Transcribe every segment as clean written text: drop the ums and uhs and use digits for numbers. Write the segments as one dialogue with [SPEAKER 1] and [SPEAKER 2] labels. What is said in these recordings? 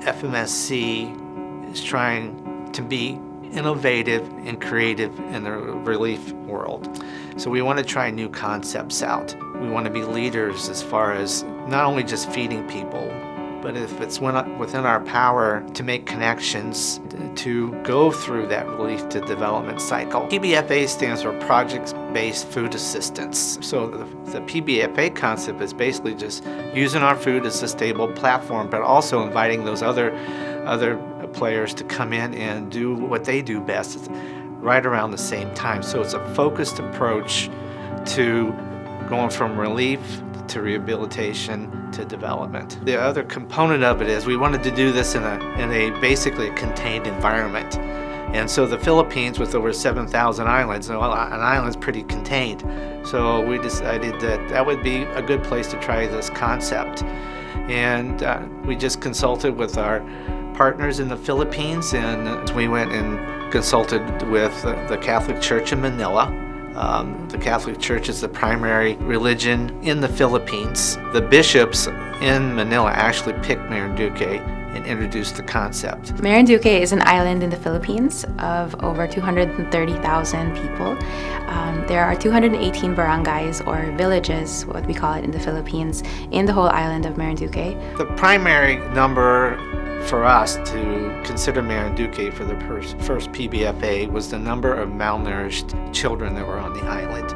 [SPEAKER 1] FMSC is trying to be innovative and creative in the relief world. So we want to try new concepts out. We want to be leaders as far as not only just feeding people, but if it's within our power to make connections, to go through that relief to development cycle. PBFA stands for Project-Based Food Assistance. So the PBFA concept is basically just using our food as a stable platform, but also inviting those other players to come in and do what they do best right around the same time. So it's a focused approach to going from relief to rehabilitation to development. The other component of it is we wanted to do this in a basically a contained environment. And so the Philippines, with over 7,000 islands, an island's pretty contained. So we decided that would be a good place to try this concept. And we just consulted with our partners in the Philippines, and we went and consulted with the Catholic Church in Manila. The Catholic Church is the primary religion in the Philippines. The bishops in Manila actually picked Marinduque and introduced the concept.
[SPEAKER 2] Marinduque is an island in the Philippines of over 230,000 people. There are 218 barangays or villages, what we call it in the Philippines, in the whole island of Marinduque.
[SPEAKER 1] The primary number for us to consider Marinduque for the first PBFA was the number of malnourished children that were on the island.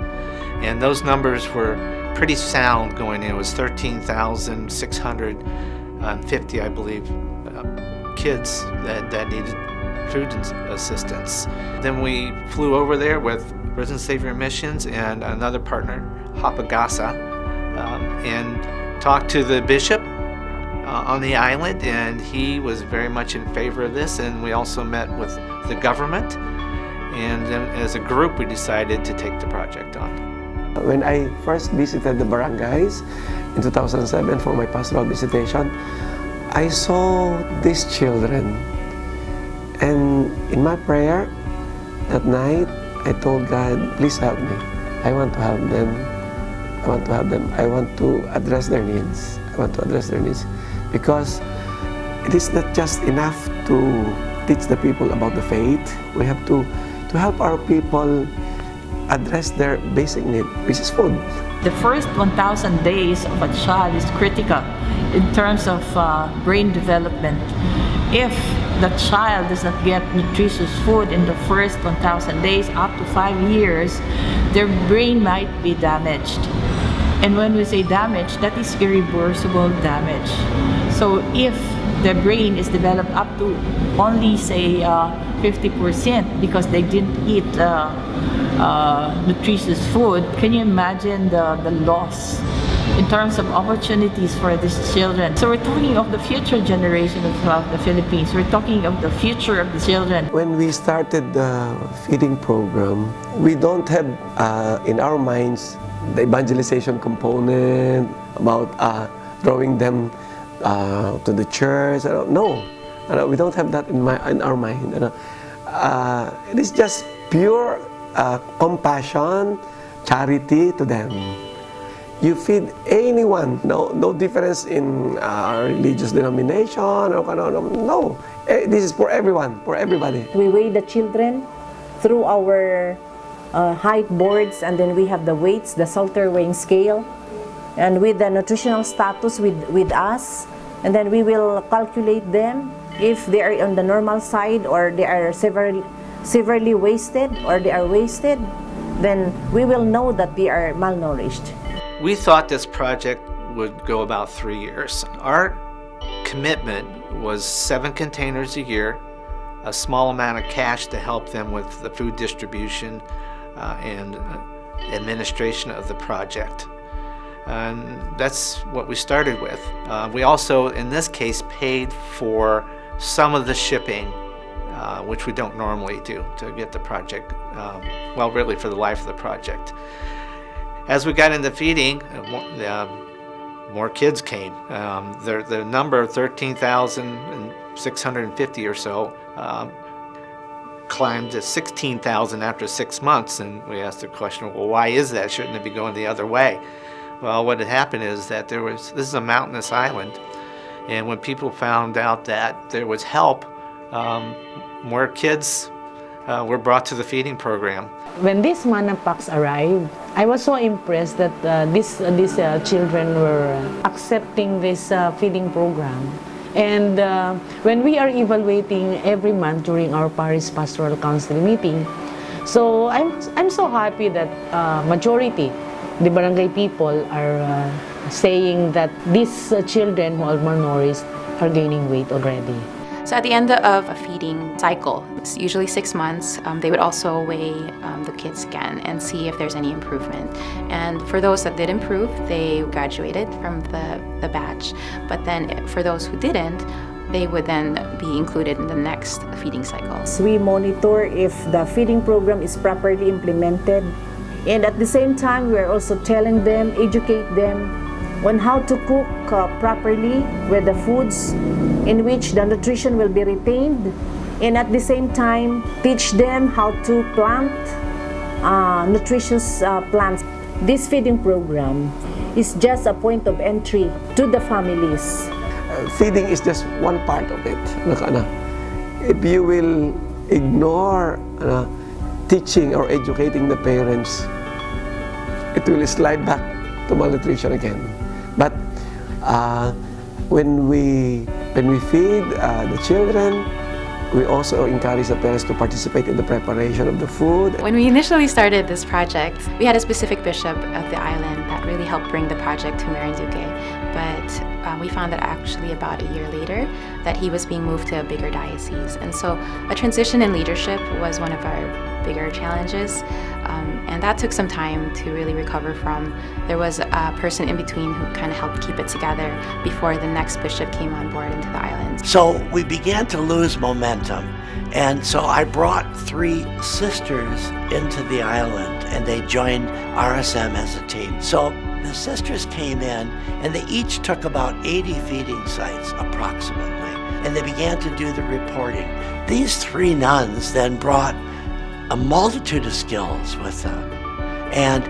[SPEAKER 1] And those numbers were pretty sound going in. It was 13,650, I believe, kids that needed food assistance. Then we flew over there with Risen Savior Missions and another partner, Hapagasa, and talked to the bishop on the island, and he was very much in favor of this. And we also met with the government, and then as a group we decided to take the project on.
[SPEAKER 3] When I first visited the barangays in 2007 for my pastoral visitation, I saw these children, and in my prayer that night I told God, please help me. I want to have them. I want to address their needs. Because it is not just enough to teach the people about the faith. We have to help our people address their basic need, which is food.
[SPEAKER 4] The first 1,000 days of a child is critical in terms of brain development. If the child does not get nutritious food in the first 1,000 days up to 5 years, their brain might be damaged. And when we say damage, that is irreversible damage. So if the brain is developed up to only say 50% because they didn't eat nutritious food, can you imagine the loss in terms of opportunities for these children? So we're talking of the future generation of the Philippines. We're talking of the future of the children.
[SPEAKER 3] When we started the feeding program, we don't have in our minds the evangelization component about drawing them to the church. No, we don't have that in our mind. It is just pure compassion, charity to them. You feed anyone, no difference in religious denomination or no. This is for everyone, for everybody.
[SPEAKER 5] We weigh the children through our height boards, and then we have the weights, the Salter weighing scale, and with the nutritional status with us, and then we will calculate them if they are on the normal side or they are severely wasted or they are wasted, then we will know that they are malnourished.
[SPEAKER 1] We thought this project would go about 3 years. Our commitment was 7 containers a year, a small amount of cash to help them with the food distribution and administration of the project. And that's what we started with. We also, in this case, paid for some of the shipping, which we don't normally do to get the project, well, really for the life of the project. As we got into feeding, more kids came. The number of 13,650 or so climbed to 16,000 after 6 months, and we asked the question, well, why is that? Shouldn't it be going the other way? Well, what had happened is that this is a mountainous island, And when people found out that there was help, more kids were brought to the feeding program.
[SPEAKER 6] When these manna packs arrived, I was so impressed that these children were accepting this feeding program. And when we are evaluating every month during our parish pastoral council meeting, so I'm so happy that majority, the barangay people, are saying that these children who are malnourished are gaining weight already.
[SPEAKER 2] So at the end of a feeding cycle, it's usually 6 months, they would also weigh the kids again and see if there's any improvement. And for those that did improve, they graduated from the batch. But then for those who didn't, they would then be included in the next feeding cycles.
[SPEAKER 5] We monitor if the feeding program is properly implemented. And at the same time, we're also telling them, educate them on how to cook properly with the foods in which the nutrition will be retained, and at the same time teach them how to plant nutritious plants. This feeding program is just a point of entry to the families.
[SPEAKER 3] Feeding is just one part of it. If you will ignore teaching or educating the parents, it will slide back to malnutrition again. But when we feed the children, we also encourage the parents to participate in the preparation of the food.
[SPEAKER 2] When we initially started this project, we had a specific bishop of the island that really helped bring the project to Marinduque. But we found that actually about a year later that he was being moved to a bigger diocese. And so a transition in leadership was one of our bigger challenges. And that took some time to really recover from. There was a person in between who kind of helped keep it together before the next bishop came on board into the island.
[SPEAKER 7] So we began to lose momentum. And so I brought 3 sisters into the island, and they joined RSM as a team. So the sisters came in, and they each took about 80 feeding sites approximately, and they began to do the reporting. These 3 nuns then brought a multitude of skills with them and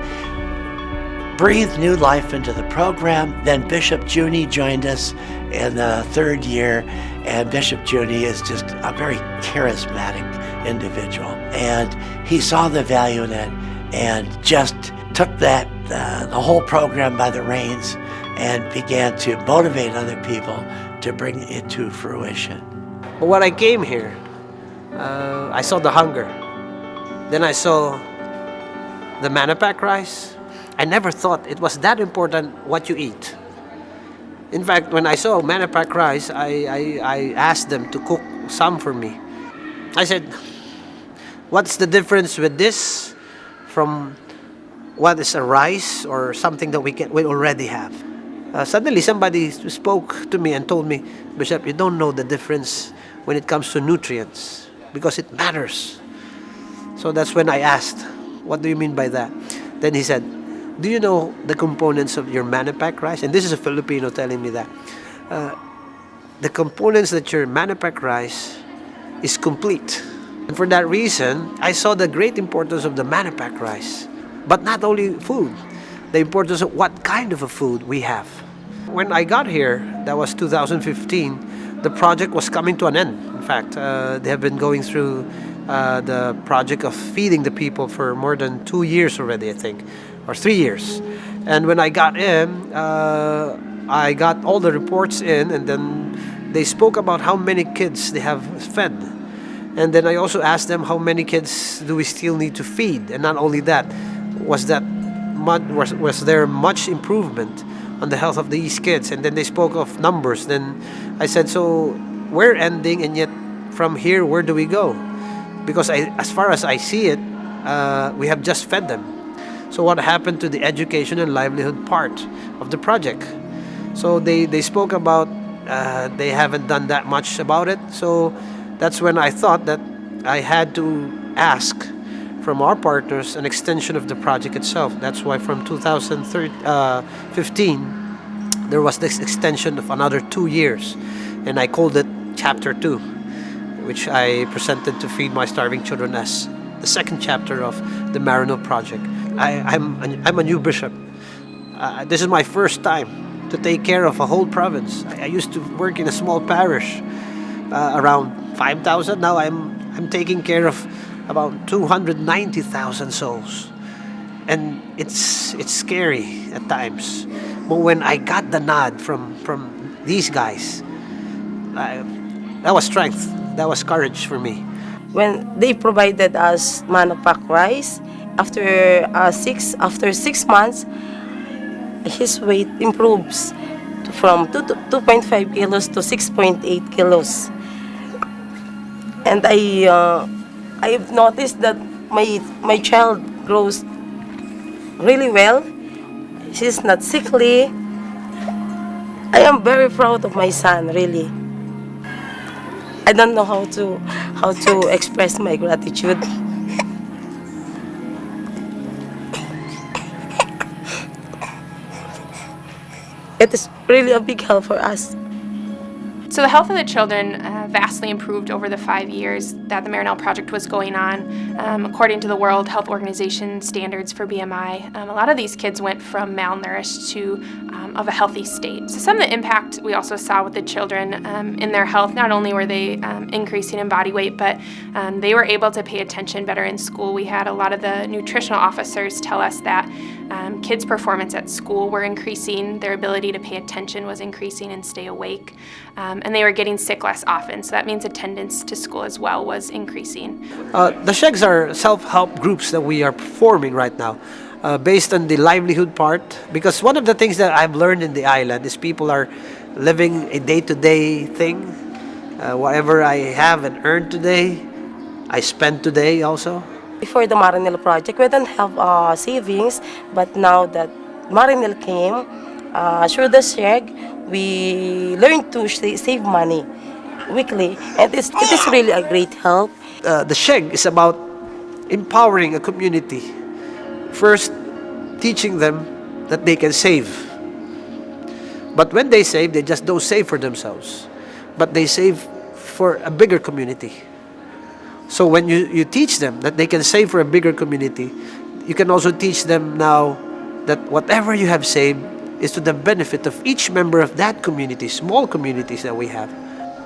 [SPEAKER 7] breathed new life into the program. Then Bishop Junie joined us in the 3rd year, and Bishop Junie is just a very charismatic individual, and he saw the value in it and just took that the whole program by the reins and began to motivate other people to bring it to fruition.
[SPEAKER 8] When I came here, I saw the hunger. Then I saw the manna pack rice. I never thought it was that important what you eat. In fact, when I saw manna pack rice, I asked them to cook some for me. I said, what's the difference with this from what is a rice or something that we already have? Suddenly somebody spoke to me and told me, Bishop, you don't know the difference when it comes to nutrients because it matters. So that's when I asked, what do you mean by that? Then he said, do you know the components of your manna pack rice? And this is a Filipino telling me that. The components that your manna pack rice is complete. And for that reason, I saw the great importance of the manna pack rice. But not only food, the importance of what kind of a food we have. When I got here, that was 2015, the project was coming to an end. In fact, they have been going through the project of feeding the people for more than 2 years already, I think, or 3 years. And when I got in, I got all the reports in, and then they spoke about how many kids they have fed. And then I also asked them how many kids do we still need to feed, and not only that, was there much improvement on the health of these kids? And then they spoke of numbers. Then I said, so we're ending, and yet from here, where do we go? Because as far as I see it, we have just fed them. So what happened to the education and livelihood part of the project? So they spoke about they haven't done that much about it. So that's when I thought that I had to ask from our partners an extension of the project itself. That's why from 2015 there was this extension of another 2 years, and I called it Chapter 2, which I presented to Feed My Starving Children as the second chapter of the MARINEL project. I'm a new bishop. This is my first time to take care of a whole province. I used to work in a small parish, around 5,000. Now I'm taking care of about 290,000 souls, and it's scary at times. But when I got the nod from these guys, that was strength. That was courage for me.
[SPEAKER 9] When they provided us Manupac rice, after 6 months, his weight improves from 2.5 kilos to 6.8 kilos. And I've noticed that my child grows really well. She's not sickly. I am very proud of my son, really. I don't know how to express my gratitude. It is really a big help for us.
[SPEAKER 10] So the health of the children vastly improved over the 5 years that the MARINEL project was going on. According to the World Health Organization standards for BMI, a lot of these kids went from malnourished to of a healthy state. So some of the impact we also saw with the children in their health, not only were they increasing in body weight, but they were able to pay attention better in school. We had a lot of the nutritional officers tell us that kids' performance at school were increasing, their ability to pay attention was increasing and stay awake, and they were getting sick less often. So that means attendance to school as well was increasing.
[SPEAKER 8] The SHEGs are self-help groups that we are forming right now, based on the livelihood part, because one of the things that I've learned in the island is people are living a day-to-day thing. Whatever I have and earned today, I spend today also.
[SPEAKER 9] Before the Marinel project, we didn't have savings, but now that Marinel came, through the SHEG, we learned to save money weekly, and it is really a great help.
[SPEAKER 8] The SHEG is about empowering a community. First, teaching them that they can save. But when they save, they just don't save for themselves, but they save for a bigger community. So when you teach them that they can save for a bigger community, you can also teach them now that whatever you have saved is to the benefit of each member of that community, small communities that we have.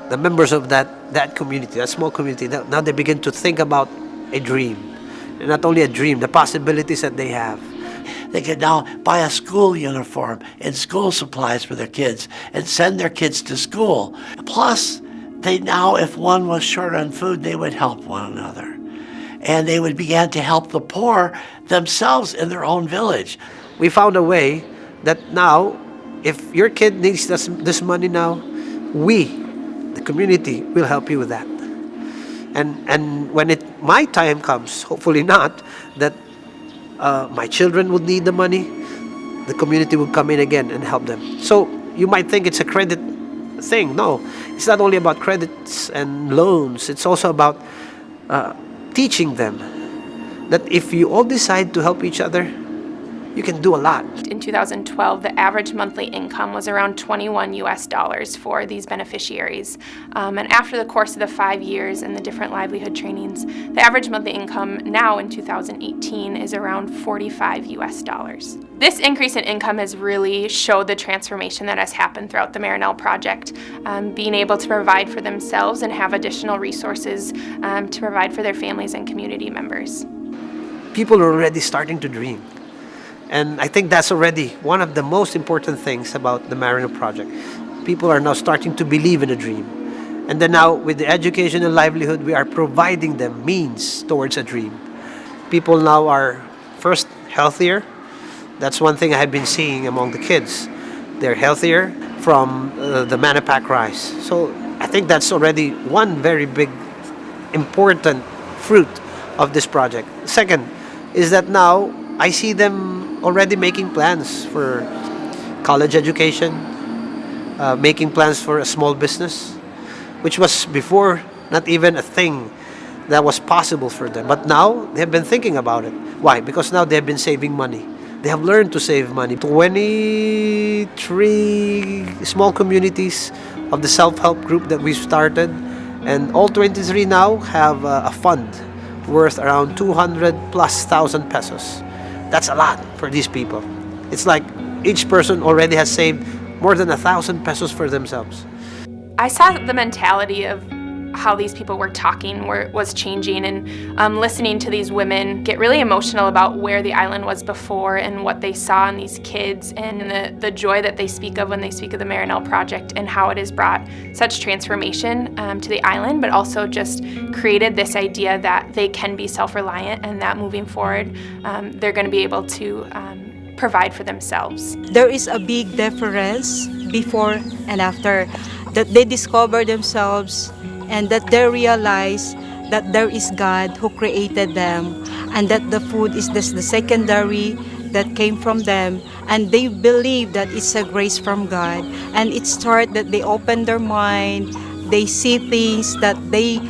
[SPEAKER 8] The members of that community, that small community, now they begin to think about a dream. And not only a dream, the possibilities that they have.
[SPEAKER 7] They can now buy a school uniform and school supplies for their kids and send their kids to school. Plus, they now, if one was short on food, they would help one another. And they would begin to help the poor themselves in their own village.
[SPEAKER 8] We found a way that now, if your kid needs this money now, we, the community, will help you with that. And when my time comes, hopefully not, that my children would need the money, the community will come in again and help them. So you might think it's a credit thing. No, it's not only about credits and loans. It's also about teaching them that if you all decide to help each other, you can do a lot.
[SPEAKER 10] In 2012, the average monthly income was around $21 for these beneficiaries. And after the course of the 5 years and the different livelihood trainings, the average monthly income now in 2018 is around $45. This increase in income has really showed the transformation that has happened throughout the MARINEL project, being able to provide for themselves and have additional resources to provide for their families and community members.
[SPEAKER 8] People are already starting to dream. And I think that's already one of the most important things about the MARINEL project. People are now starting to believe in a dream. And then now, with the education and livelihood, we are providing them means towards a dream. People now are, first, healthier. That's one thing I have been seeing among the kids. They're healthier from the Manupac rice. So I think that's already one very big, important fruit of this project. Second is that now I see them already making plans for college education, making plans for a small business, which was before not even a thing that was possible for them. But now they have been thinking about it. Why? Because now they have been saving money. They have learned to save money. 23 small communities of the self-help group that we started, and all 23 now have a fund worth around 200,000+ pesos. That's a lot for these people. It's like each person already has saved more than 1,000 pesos for themselves.
[SPEAKER 10] I saw the mentality of how these people were talking was changing, and listening to these women get really emotional about where the island was before and what they saw in these kids, and the joy that they speak of when they speak of the MARINEL project and how it has brought such transformation to the island, but also just created this idea that they can be self-reliant and that moving forward they're going to be able to provide for themselves.
[SPEAKER 11] There is a big difference before and after, that they discover themselves and that they realize that there is God who created them, and that the food is the secondary that came from them, and they believe that it's a grace from God. And it starts that they open their mind, they see things that they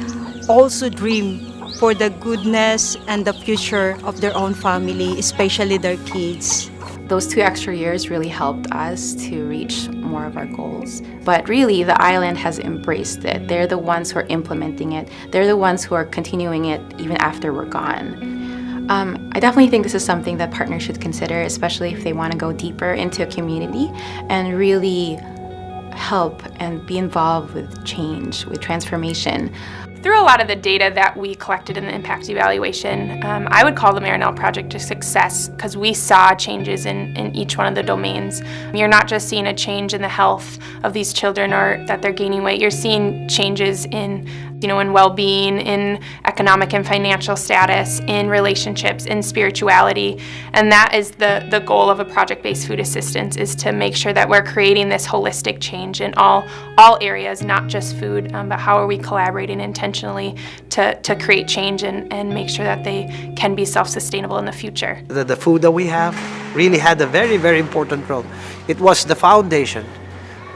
[SPEAKER 11] also dream for the goodness and the future of their own family, especially their kids.
[SPEAKER 2] Those 2 extra years really helped us to reach more of our goals. But really, the island has embraced it. They're the ones who are implementing it. They're the ones who are continuing it even after we're gone. I definitely think this is something that partners should consider, especially if they want to go deeper into a community and really help and be involved with change, with transformation.
[SPEAKER 10] Through a lot of the data that we collected in the impact evaluation, I would call the MARINEL project a success because we saw changes in each one of the domains. You're not just seeing a change in the health of these children or that they're gaining weight, you're seeing changes in well-being, in economic and financial status, in relationships, in spirituality. And that is the goal of a project-based food assistance, is to make sure that we're creating this holistic change in all areas, not just food, but how are we collaborating intentionally to create change and make sure that they can be self-sustainable in the future.
[SPEAKER 8] The food that we have really had a very, very important role. It was the foundation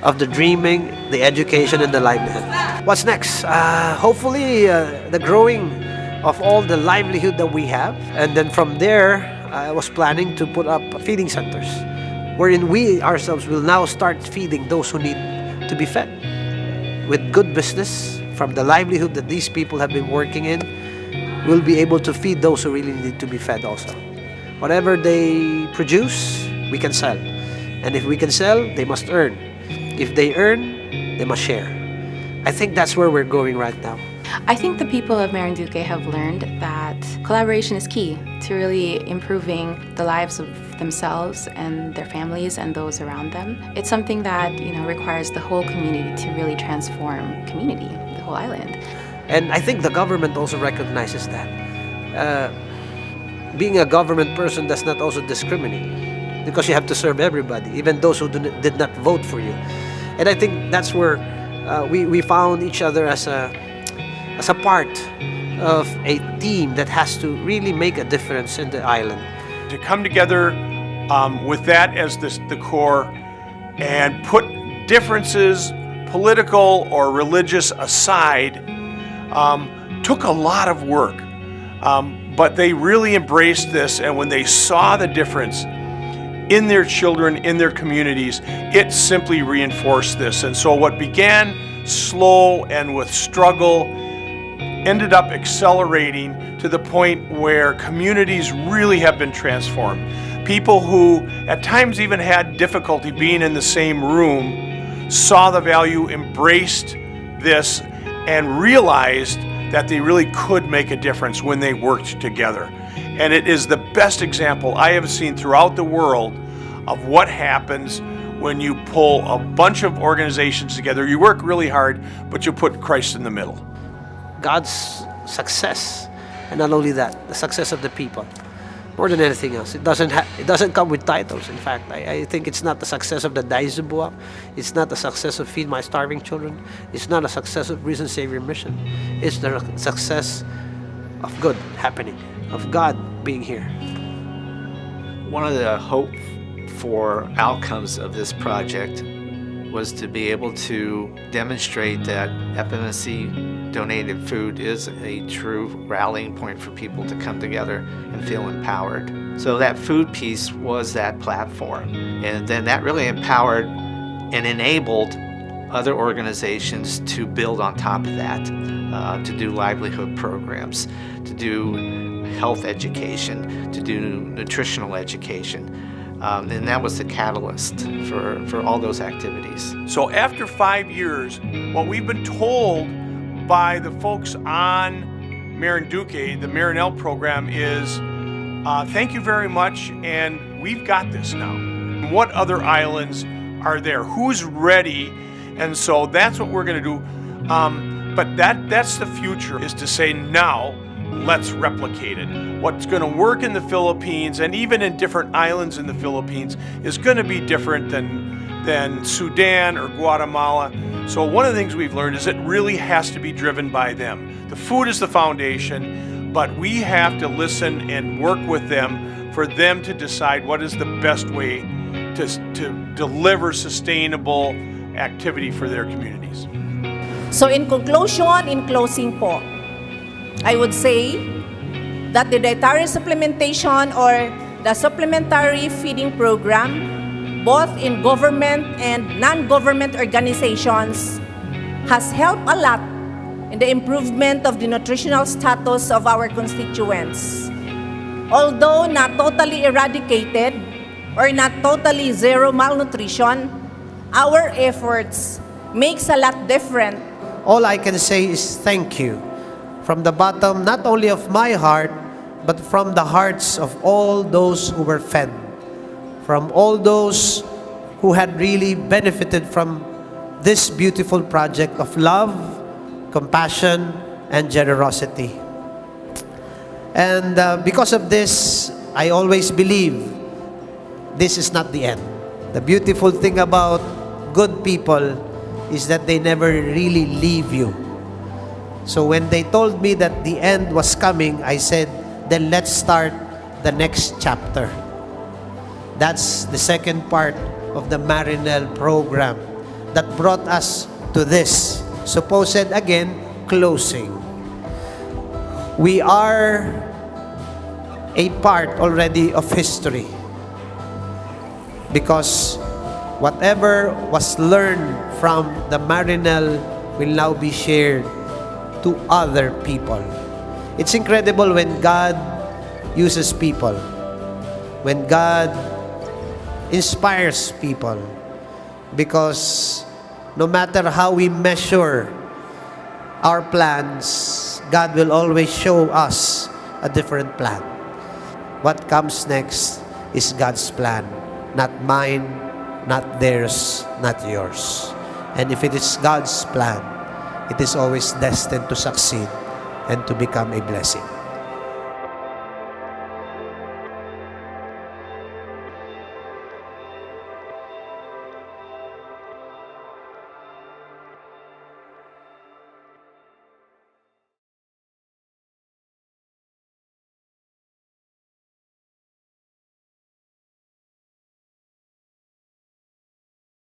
[SPEAKER 8] of the dreaming, the education, and the livelihood. What's next? Hopefully the growing of all the livelihood that we have. And then from there, I was planning to put up feeding centers, wherein we ourselves will now start feeding those who need to be fed. With good business, from the livelihood that these people have been working in, we'll be able to feed those who really need to be fed also. Whatever they produce, we can sell. And if we can sell, they must earn. If they earn, they must share. I think that's where we're going right now.
[SPEAKER 2] I think the people of Marinduque have learned that collaboration is key to really improving the lives of themselves and their families and those around them. It's something that requires the whole community to really transform community, the whole island.
[SPEAKER 8] And I think the government also recognizes that. Being a government person does not also discriminate, because you have to serve everybody, even those who did not vote for you. And I think that's where we found each other as a part of a team that has to really make a difference in the island.
[SPEAKER 12] To come together with that as the core and put differences, political or religious, aside, took a lot of work. But they really embraced this, and when they saw the difference in their children, in their communities, it simply reinforced this. And so what began slow and with struggle ended up accelerating to the point where communities really have been transformed. People who at times even had difficulty being in the same room saw the value, embraced this, and realized that they really could make a difference when they worked together. And it is the best example I have seen throughout the world of what happens when you pull a bunch of organizations together. You work really hard, but you put Christ in the middle.
[SPEAKER 8] God's success, and not only that, the success of the people, more than anything else. It doesn't come with titles. In fact, I think it's not the success of the Daisubuak. It's not the success of Feed My Starving Children. It's not a success of Risen Savior Mission. It's the success of good happening, of God being here.
[SPEAKER 1] One of the hope for outcomes of this project was to be able to demonstrate that FMSC donated food is a true rallying point for people to come together and feel empowered. So that food piece was that platform, and then that really empowered and enabled other organizations to build on top of that, to do livelihood programs, to do health education, to do nutritional education. And that was the catalyst for all those activities.
[SPEAKER 12] So after 5 years, what we've been told by the folks on Marinduque, the MARINEL program, is thank you very much, and we've got this now. What other islands are there? Who's ready? And so that's what we're going to do. But that's the future, is to say now, let's replicate it. What's going to work in the Philippines and even in different islands in the Philippines is going to be different than Sudan or Guatemala. So one of the things we've learned is it really has to be driven by them. The food is the foundation, but we have to listen and work with them for them to decide what is the best way to deliver sustainable activity for their communities.
[SPEAKER 13] So in conclusion, in closing po, I would say that the dietary supplementation or the supplementary feeding program, both in government and non-government organizations, has helped a lot in the improvement of the nutritional status of our constituents. Although not totally eradicated or not totally zero malnutrition, our efforts makes a lot different.
[SPEAKER 8] All I can say is thank you. From the bottom, not only of my heart, but from the hearts of all those who were fed, from all those who had really benefited from this beautiful project of love, compassion, and generosity. And because of this, I always believe this is not the end. The beautiful thing about good people is that they never really leave you. So when they told me that the end was coming, I said, then let's start the next chapter. That's the second part of the MARINEL program that brought us to this supposed, again, closing. We are a part already of history, because whatever was learned from the MARINEL will now be shared to other people. It's incredible when God uses people, when God inspires people, because no matter how we measure our plans, God will always show us a different plan. What comes next is God's plan, not mine, not theirs, not yours. And if it is God's plan, it is always destined to succeed and to become a blessing.